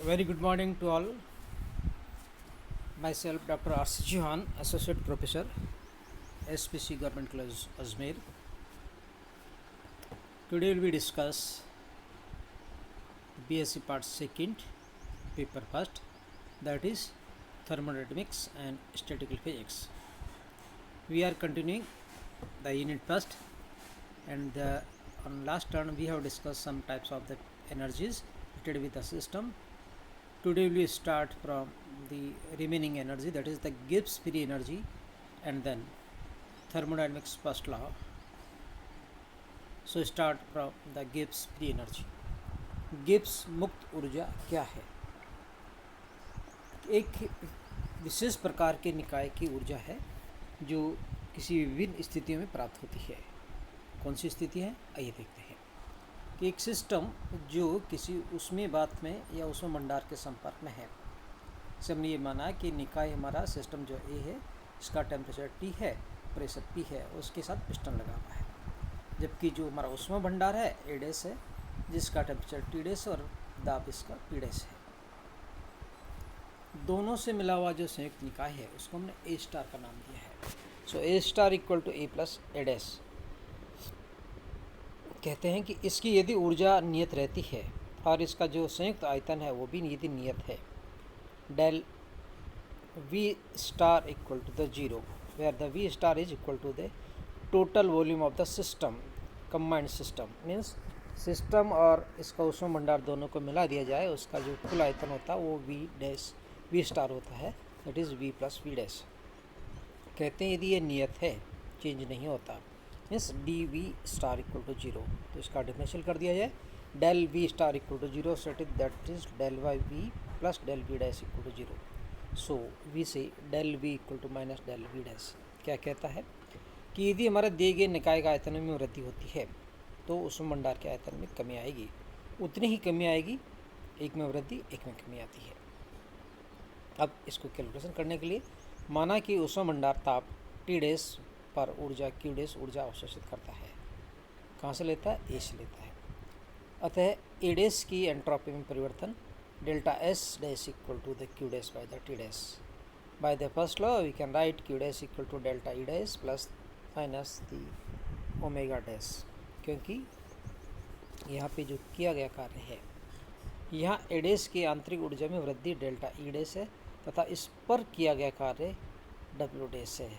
Very good morning to all. Myself, Dr. R.C. Johan, Associate Professor, SPC Government College, Ajmer. Today we will discuss BSc Part 2nd, Paper 1st, that is Thermodynamics and Statistical Physics. We are continuing the unit 1st, and on last turn we have discussed some types of the energies related with the system. Today we will start from the remaining energy, that is the Gibbs free energy, and then thermodynamics first law. So start from the Gibbs free energy. Gibbs मुक्त ऊर्जा क्या है? एक विशेष प्रकार के निकाय की ऊर्जा है जो किसी विभिन्न स्थितियों में प्राप्त होती है. कौन सी स्थिति है, आइए देखते हैं. कि एक सिस्टम जो किसी ऊष्मीय बात में या ऊष्मा भंडार के संपर्क में है. जैसे हमने ये माना कि निकाय हमारा सिस्टम जो ए है, इसका टेम्परेचर टी है, प्रेशर पी है, उसके साथ पिस्टन लगा हुआ है. जबकि जो हमारा ऊष्मा भंडार है ए डैश है, जिसका टेम्परेचर टी डैश और दाब इसका पी डैश है. दोनों से मिला हुआ जो संयुक्त निकाय है उसको हमने ए स्टार का नाम दिया है. So A star equal to A plus A dash. कहते हैं कि इसकी यदि ऊर्जा नियत रहती है और इसका जो संयुक्त आयतन है वो भी यदि नियत है, del V star equal to the zero, where the V star is equal to the total volume of the system. Combined system means system और इसका ऊष्मा भंडार दोनों को मिला दिया जाए, उसका जो कुल आयतन होता है वो वी स्टार होता है, that is V plus V dash. कहते हैं यदि ये नियत है, चेंज नहीं होता, means D V star equal to zero, तो इसका डिफरेंशियल कर दिया जाए. Del V star equal to zero, that is del Y V plus del V dash equal to zero. So we say del V equal to minus del V dash. क्या कहता है कि यदि हमारे दिए गए निकाय का आयतन में वृद्धि होती है तो ऊष्मा भंडार के आयतन में कमी आएगी. उतनी ही कमी आएगी, एक में वृद्धि एक में कमी आती है. अब इसको कैलकुलेशन करने के लिए माना कि ऊष्मा भंडार ताप टी डैश पर ऊर्जा क्यू डैश ऊर्जा अवशोषित करता है. कहाँ से लेता है? ए से लेता है. अतः ए डैश की एंट्रोपी में परिवर्तन delta S dash equal to the Q dash by the T dash. By the first law we can write Q dash equal to delta E dash plus minus the omega dash. क्योंकि यहाँ पे जो किया गया कार्य है, यहाँ ए dash की आंतरिक ऊर्जा में वृद्धि डेल्टा ई डैश है तथा इस पर किया गया कार्य डब्ल्यू डैश है.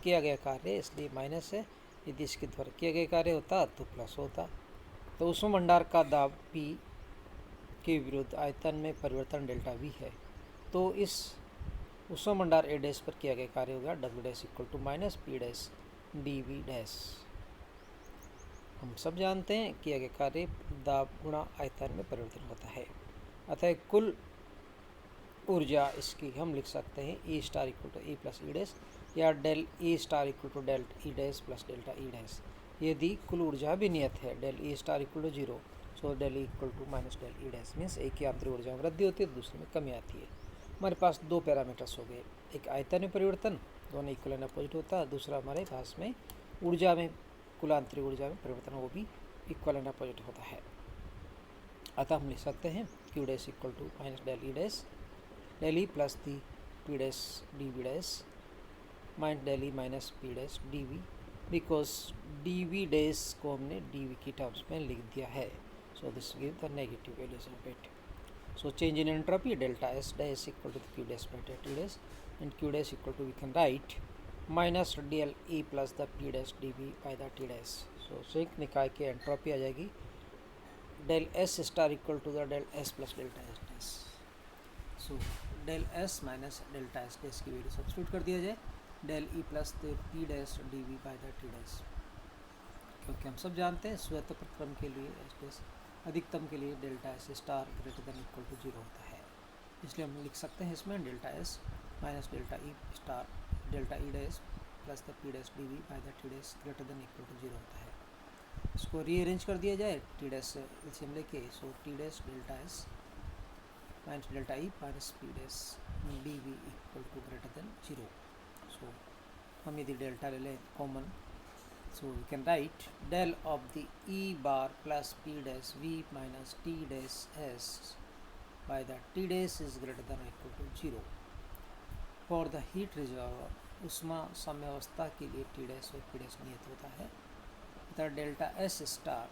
किया गया कार्य इसलिए माइनस है, यदि इसके द्वारा किया गया कार्य होता तो प्लस होता. तो ऊष्मा भंडार का दाब पी के विरुद्ध आयतन में परिवर्तन डेल्टा वी है, तो इस ऊष्मा भंडार ए डैश पर किया गया कार्य होगा W dash equal to minus P dash D V dash. हम सब जानते हैं किया गया कार्य दाब गुणा आयतन में परिवर्तन होता है. अतः कुल ऊर्जा इसकी हम लिख सकते हैं E star equal to E plus E dash या del E star equal to delta E dash plus delta E dash. यदि कुल ऊर्जा भी नियत है del E star equal to zero, so del E equal to minus del E dash. Means एक की आंतरिक ऊर्जा में वृद्धि होती है, दूसरे में कमी आती है. हमारे पास दो पैरामीटर्स हो गए, एक आयतन में परिवर्तन, दोनों इक्वल एंड अपोजिट होता है. दूसरा हमारे पास में ऊर्जा में, कुल आंतरिक ऊर्जा में परिवर्तन, वो भी इक्वल एंड अपोजिट होता है. अतः हम लिख सकते हैं Q dash equal to minus del E dash del E plus the P dash D V dash minus del E minus P dash D V, because D V dash को हमने D we की terms में लिख दिया है. So this give the negative values of it. So change in entropy delta S dash equal to Q dash by T dash and Q dash equal to we can write minus del E plus the P dash D V by the T dash. So संयुक्त निकाय की entropy आ जाएगी del S star equal to the del S plus delta S dash. So del S minus delta S dash की value substitute कर दिया जाए, del E plus the P dash D V by the T dash. क्योंकि हम सब जानते हैं स्वतः प्रक्रम के लिए एस डैश अधिकतम के लिए delta S star greater than equal to zero होता है, इसलिए हम लिख सकते हैं इसमें delta S minus delta E star delta E dash plus the P dash D V by the T dash greater than equal to zero होता है. इसको रीअरेंज कर दिया जाए टी डैश से एलसीएम लेके, so T dash delta S minus delta E minus P dash D V equal to greater than zero. So हम यदि डेल्टा ले लें common, so we can write del of the E bar plus P dash V minus T dash S by the T dash is greater than or equal to 0. For the heat reservoir, उष्मा साम्यावस्था के लिए T dash और P dash नियत होता है. The delta S star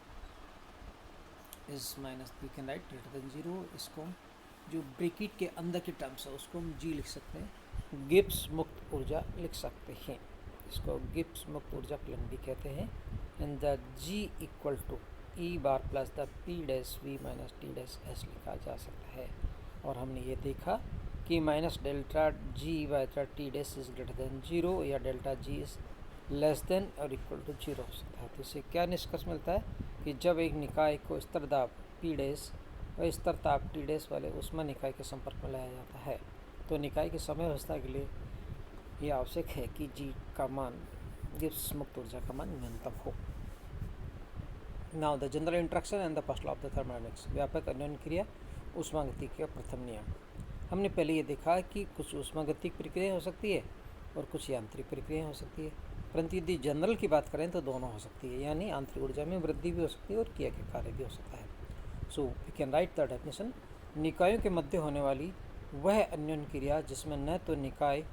is minus, we can write greater than 0. इसको जो ब्रेकेट के अंदर के टर्म्स है उसको हम G लिख सकते हैं, गिब्स मुक्त ऊर्जा लिख सकते हैं. इसको गिब्स मुक्त ऊर्जा प्लेन भी कहते हैं. And the G equal to E bar plus the P dash V minus T dash S लिखा जा सकता है. और हमने ये देखा कि minus delta G by T dash is greater than 0 या delta G is less than और इक्वल टू 0 हो सकता है. तो इससे क्या निष्कर्ष मिलता है कि जब एक निकाय को स्तर दाब P डैश और स्तर ताप T डैश वाले उष्मा निकाय के संपर्क में लाया जाता है तो निकाय की समय अवस्था के लिए ये आवश्यक है कि G का मान, गिब्स मुक्त ऊर्जा का मान न्यूनतम हो. Now the general interaction and the first law of the thermodynamics. व्यापक अन्योन्य क्रिया ऊष्मागतिकी का प्रथम नियम. हमने पहले ये देखा कि कुछ ऊष्मागतिक प्रक्रिया हो सकती है और कुछ यांत्रिक प्रक्रिया हो सकती है, परंतु यदि जनरल की बात करें तो दोनों हो सकती है, यानी आंतरिक ऊर्जा में वृद्धि भी हो सकती है और क्रिया के कार्य भी हो सकता है. So we can write the definition. निकायों के मध्य होने वाली वह अन्योन्य क्रिया जिसमें न तो निकाय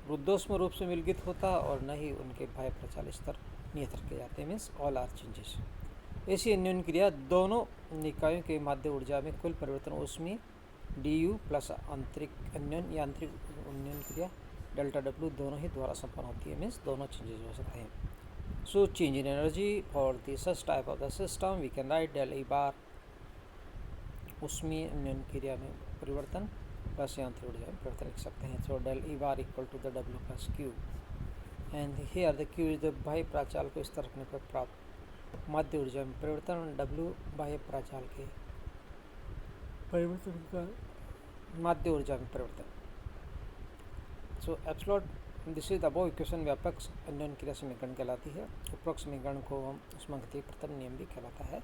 रुद्धोष्म रूप से मिलगित होता और न ही उनके बाह्य प्रचाल स्तर नियत रखे जाते हैं, मीन्स ऑल आर चेंजेस. ऐसी अन्योन्य क्रिया दोनों निकायों के माध्य ऊर्जा में कुल परिवर्तन ऊष्मीय du प्लस आंतरिक अन्योन्य या आंतरिक अन्योन्य क्रिया डेल्टा W दोनों ही द्वारा संपन्न होती है, मीन्स दोनों चेंजेस हो सकते हैं. So change in energy for the such type of the system we can write del E bar ऊष्मीय अन्योन्य क्रिया में परिवर्तन प्लस आंतरिक ऊर्जा में परिवर्तन लिख सकते हैं. So del E bar equal to the W plus Q and here the Q is the बाह्य प्राचाल को स्तर रखने पर प्राप्त माध्य ऊर्जा में परिवर्तन. W बाह्य प्राचाल के परिवर्तन का माध्य ऊर्जा में परिवर्तन. So epsilon this is the above equation व्यापक अन्योन्य क्रिया समीकरण कहलाती है. उपरोक्त समीकरण को हम ऊष्मागतिकी प्रथम नियम भी कहलाता है.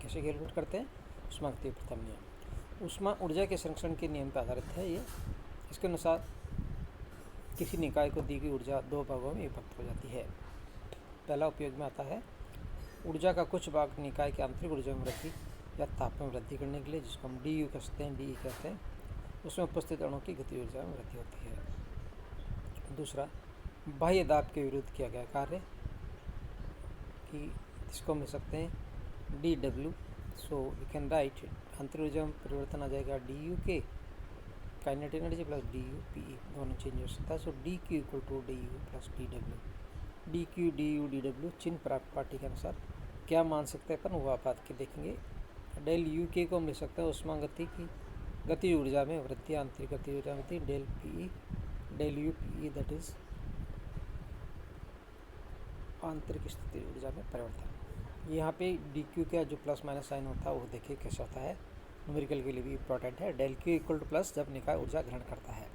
कैसे कैलकुलेट करते हैं? ऊष्मागतिकी प्रथम नियम ऊष्मा ऊर्जा के संरक्षण के नियम पर आधारित है. ये इसके अनुसार किसी निकाय को दी गई ऊर्जा दो भागों में विभक्त हो जाती है. पहला उपयोग में आता है ऊर्जा का कुछ भाग निकाय की आंतरिक ऊर्जा में वृद्धि या ताप में वृद्धि करने के लिए, जिसको हम du कहते हैं, DE कहते हैं, उसमें उपस्थित अणुओं की गति ऊर्जा में वृद्धि होती है. दूसरा बाह्य दाब के विरुद्ध किया गया कार्य कि जिसको हम लिख सकते हैं dW. So we can write आंतरिक ऊर्जा में परिवर्तन आ जाएगा du के kinetic energy plus du PE दोनों चेंज हो सकता है. सो dQ इक्वल टू du प्लस dW. dQ du dW चिन्ह प्राप्त पार्टी के अनुसार क्या मान सकते हैं अपन वो आप बात के देखेंगे. डेल यू के को हम लिख सकते हैं ऊष्मागति की गति ऊर्जा में वृद्धि, आंतरिक गति ऊर्जा में वृद्धि. Del PE del U PE that is आंतरिक स्थिति ऊर्जा में परिवर्तन. यहाँ पे dQ का जो प्लस माइनस साइन होता है वो देखिए कैसे होता है, न्यूमेरिकल के लिए भी इम्पोर्टेंट है. Del Q equal to plus जब निकाय ऊर्जा ग्रहण करता है,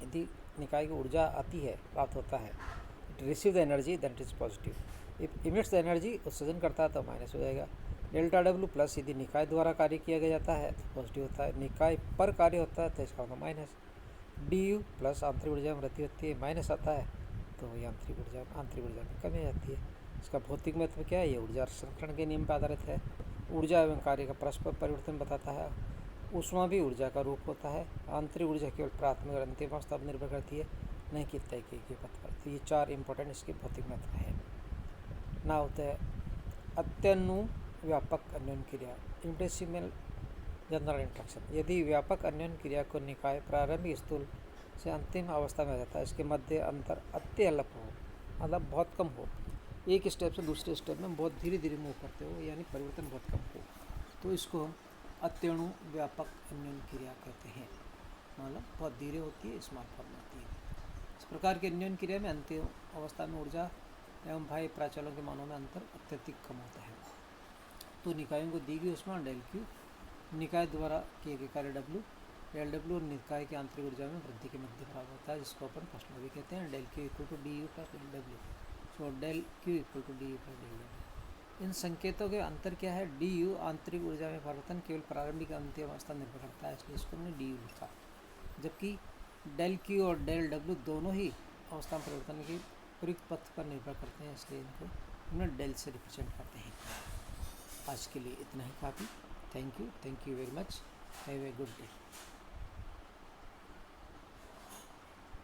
यदि निकाय की ऊर्जा आती है, प्राप्त होता है, it receive the energy that is positive. If emits the energy उत्सर्जन करता है तो माइनस हो जाएगा. डेल्टा W प्लस यदि निकाय द्वारा कार्य किया गया जाता है तो पॉजिटिव होता है, निकाय पर कार्य होता है तो इसका होगा माइनस. du प्लस आंतरिक ऊर्जा में वृद्धि होती है, माइनस आता है तो ये आंतरिक ऊर्जा में कमी आ जाती है. इसका भौतिक महत्व क्या है? ये ऊर्जा संरक्षण के नियम पर आधारित है. ऊर्जा एवं कार्य का परस्पर परिवर्तन बताता है. ऊष्मा भी ऊर्जा का रूप होता है. आंतरिक ऊर्जा केवल प्राथमिक और अंतिम अवस्था पर निर्भर करती है, नहीं कि तय किए गए पथ पर. तो ये चार इंपॉर्टेंट इसके भौतिक महत्व है. ना होता है अत्यनुव्यापक अन्योन्य क्रिया इनफिनिटेसिमल जनरल इंट्रैक्शन. यदि व्यापक अन्योन्य क्रिया को निकाय प्रारंभिक स्थूल से अंतिम अवस्था में आ जाता है, इसके मध्य अंतर अत्यल्प हो, मतलब बहुत कम हो, एक स्टेप से दूसरे स्टेप में बहुत धीरे धीरे मूव करते हो, यानी परिवर्तन बहुत कम हो, तो इसको हम अत्यणु व्यापक अन्योन्य क्रिया कहते हैं. मतलब बहुत धीरे होती है, स्मॉल फॉर्म होती है. इस प्रकार की अन्योन्य क्रिया में अंतिम अवस्था में ऊर्जा एवं बाह्य प्राचलों के मानों में अंतर अत्यधिक कम होता है. तो निकायों को दी गई ऊष्मा डेल Q, निकाय द्वारा किए गए कार्य W, डेल W और निकाय की आंतरिक ऊर्जा में वृद्धि के मध्य बराबर होता है, जिसको अपन फर्स्ट लॉ भी कहते हैं. Del Q equal to du plus del W. So del Q equal to du plus del W. इन संकेतों के अंतर क्या है? du आंतरिक ऊर्जा में परिवर्तन केवल प्रारंभिक अंतिम अवस्था निर्भर करता है, इसलिए इसको हमने du लिखा, जबकि डेल Q और डेल W दोनों ही अवस्था परिवर्तन के प्रयुक्त पथ पर निर्भर करते हैं, इसलिए इनको हमने डेल से रिप्रेजेंट करते हैं. आज के लिए इतना ही काफ़ी. Thank you very much. Have a good day.